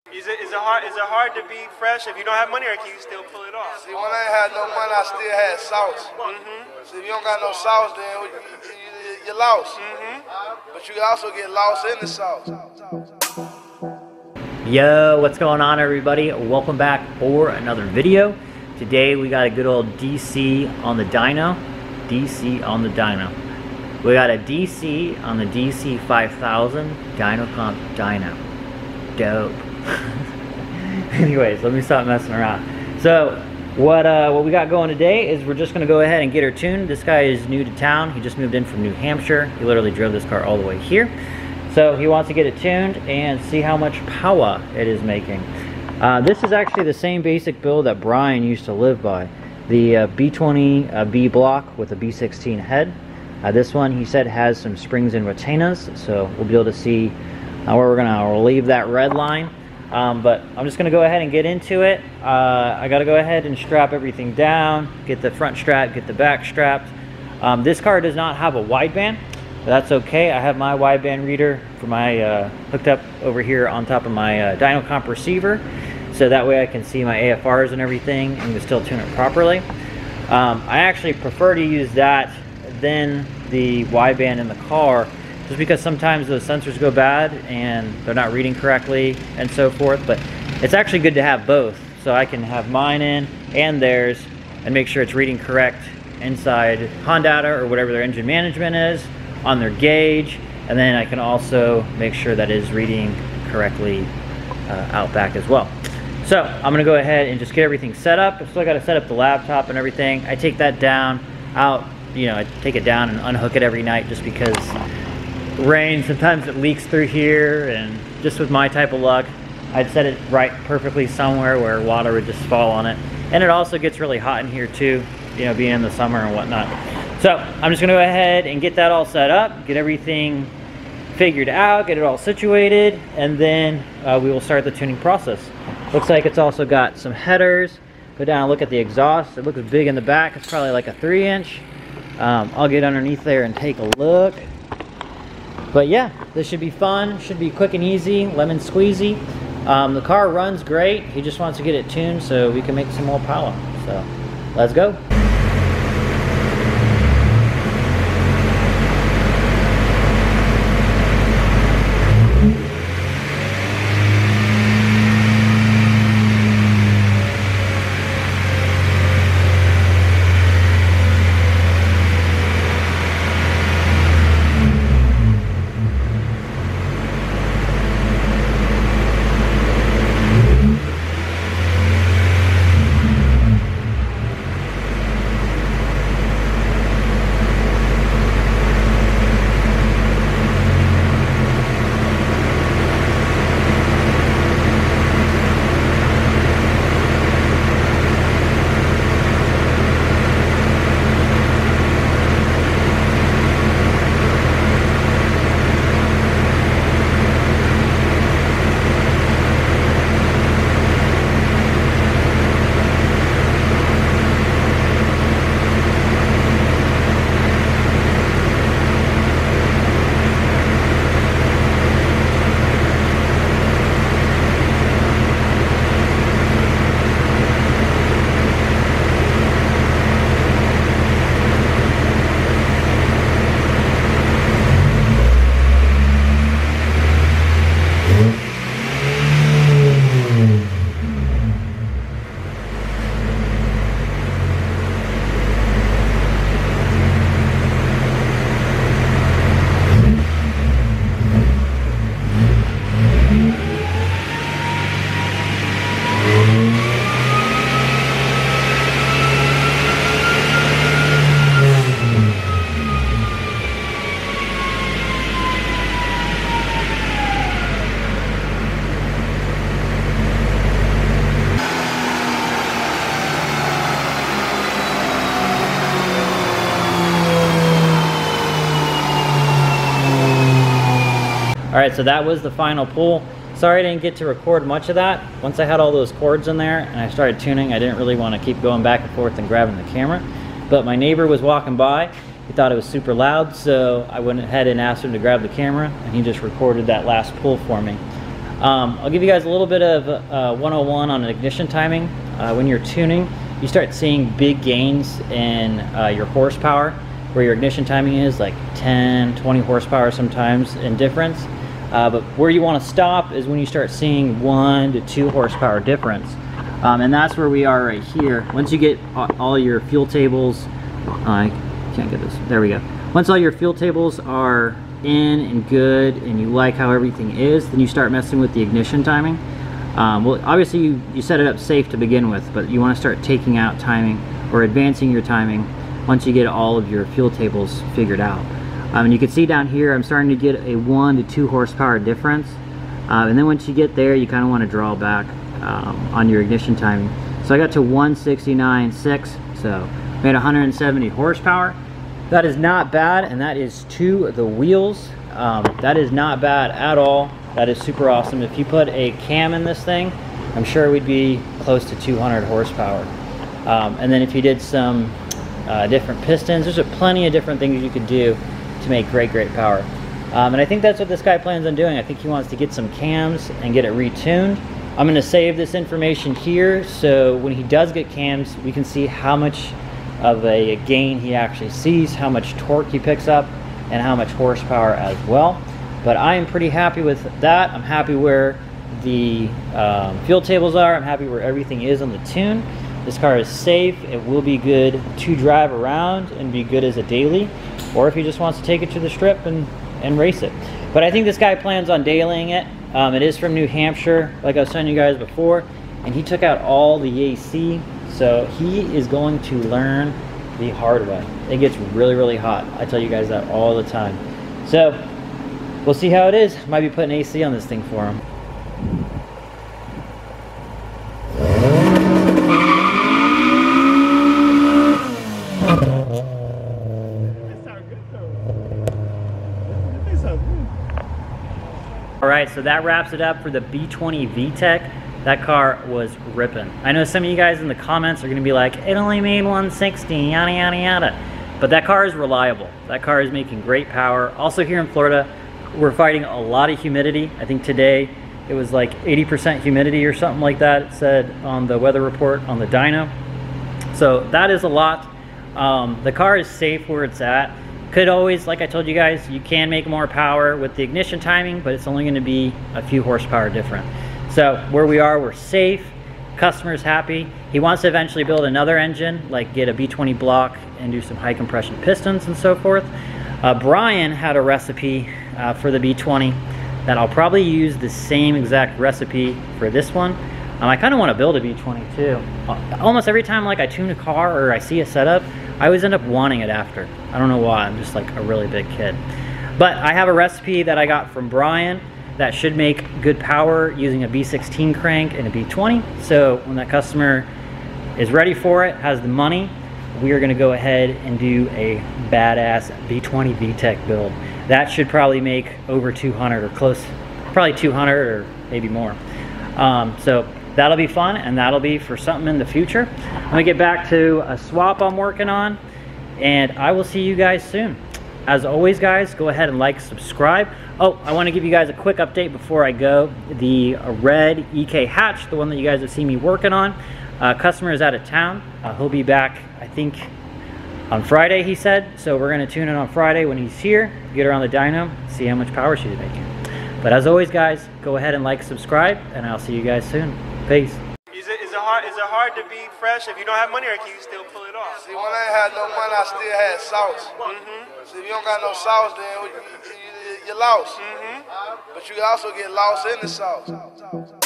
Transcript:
Is it hard to be fresh if you don't have money, or can you still pull it off? See, when I ain't had no money, I still had sauce. See, if you don't got no sauce, then you're lost. But you can also get lost in the sauce. Yo, what's going on, everybody? Welcome back for another video. Today we got a good old DC on the dyno. DC on the dyno. We got a DC on the DC 5000 Dyno Comp dyno. Dope. Anyways, let me stop messing around. So what we got going today is we're just gonna go ahead and get her tuned. This guy is new to town. He just moved in from New Hampshire. He literally drove this car all the way here. So he wants to get it tuned and see how much power it is making. This is actually the same basic build that Brian used to live by. The B20V block with a B16 head. This one, he said, has some springs and retainers, so we'll be able to see where we're gonna relieve that red line. But I'm just gonna go ahead and get into it. I gotta go ahead and strap everything down, get the front strap, get the back strapped. This car does not have a wideband, but that's okay. I have my wideband reader for my hooked up over here on top of my Dyno Comp receiver, so that way I can see my AFRs and everything and can still tune it properly. I actually prefer to use that than the wideband in the car, just because sometimes those sensors go bad and they're not reading correctly and so forth. But it's actually good to have both, so I can have mine in and theirs and make sure it's reading correct inside Honda or whatever their engine management is on their gauge, and then I can also make sure that it is reading correctly out back as well. So I'm gonna go ahead and just get everything set up. I still gotta set up the laptop and everything. I take that down out, you know, I take it down and unhook it every night just because rain, sometimes it leaks through here, and just with my type of luck, I'd set it right perfectly somewhere where water would just fall on it. And it also gets really hot in here too, you know, being in the summer and whatnot. So I'm just gonna go ahead and get that all set up, get everything figured out, get it all situated, and then we will start the tuning process. Looks like it's also got some headers. Go down and look at the exhaust. It looks big in the back. It's probably like a 3-inch. I'll get underneath there and take a look. But yeah, this should be fun, should be quick and easy, lemon squeezy. The car runs great. He just wants to get it tuned so we can make some more power. So let's go. Alright, so that was the final pull. Sorry I didn't get to record much of that. Once I had all those cords in there and I started tuning, I didn't really want to keep going back and forth and grabbing the camera. But my neighbor was walking by. He thought it was super loud, so I went ahead and asked him to grab the camera, and he just recorded that last pull for me. I'll give you guys a little bit of 101 on ignition timing. When you're tuning, you start seeing big gains in your horsepower, where your ignition timing is like 10, 20 horsepower sometimes in difference. But where you want to stop is when you start seeing 1 to 2 horsepower difference. And that's where we are right here. Once you get all your fuel tables, I can't get this, there we go. Once all your fuel tables are in and good and you like how everything is, then you start messing with the ignition timing. Well, obviously you set it up safe to begin with, but you want to start taking out timing or advancing your timing once you get all of your fuel tables figured out. And you can see down here I'm starting to get a 1 to 2 horsepower difference. And then once you get there, you kind of want to draw back on your ignition timing. So I got to 169.6, so made 170 horsepower. That is not bad, and that is to the wheels. That is not bad at all. That is super awesome. If you put a cam in this thing, I'm sure we'd be close to 200 horsepower. And then if you did some different pistons, there's plenty of different things you could do to make great power. And I think that's what this guy plans on doing. I think he wants to get some cams and get it retuned. I'm going to save this information here, so when he does get cams, we can see how much of a gain he actually sees, how much torque he picks up, and how much horsepower as well. But I am pretty happy with that. I'm happy where the fuel tables are. I'm happy where everything is on the tune. This car is safe. It will be good to drive around and be good as a daily, or if he just wants to take it to the strip and race it. But I think this guy plans on dailying it. It is from New Hampshire, like I was telling you guys before, and he took out all the AC, so he is going to learn the hard way. It gets really hot. I tell you guys that all the time. So we'll see how it is. Might be putting AC on this thing for him. Alright, so that wraps it up for the B20V Tech. That car was ripping. I know some of you guys in the comments are going to be like, it only made 160, yada yada yada. But that car is reliable. That car is making great power. Also here in Florida, we're fighting a lot of humidity. I think today it was like 80% humidity or something like that, it said on the weather report on the dyno. So that is a lot. The car is safe where it's at. Could always, like I told you guys, you can make more power with the ignition timing, but it's only going to be a few horsepower different. So where we are, we're safe. Customer's happy. He wants to eventually build another engine, like get a B20 block and do some high compression pistons and so forth. Brian had a recipe for the B20 that I'll probably use the same exact recipe for this one. I kind of want to build a B20 too. Almost every time like I tune a car or I see a setup, I always end up wanting it after. I don't know why, I'm just like a really big kid. But I have a recipe that I got from Brian that should make good power using a B16 crank and a B20. So when that customer is ready for it, has the money, we are gonna go ahead and do a badass B20 VTEC build. That should probably make over 200 or close, probably 200 or maybe more. So that'll be fun, and that'll be for something in the future. I'm gonna get back to a swap I'm working on, and I will see you guys soon. As always, guys, go ahead and like, subscribe. Oh, I want to give you guys a quick update before I go. The red EK hatch, the one that you guys have seen me working on, customer is out of town. He'll be back, I think, on Friday, he said. So we're going to tune in on Friday when he's here, get her on the dyno, see how much power she's making. But as always, guys, go ahead and like, subscribe, and I'll see you guys soon. Peace. Is it hard to be fresh if you don't have money, or can you still pull it off? See, when I ain't had no money, I still had sauce. See, if you don't got no sauce, then you're lost. But you can also get lost in the sauce.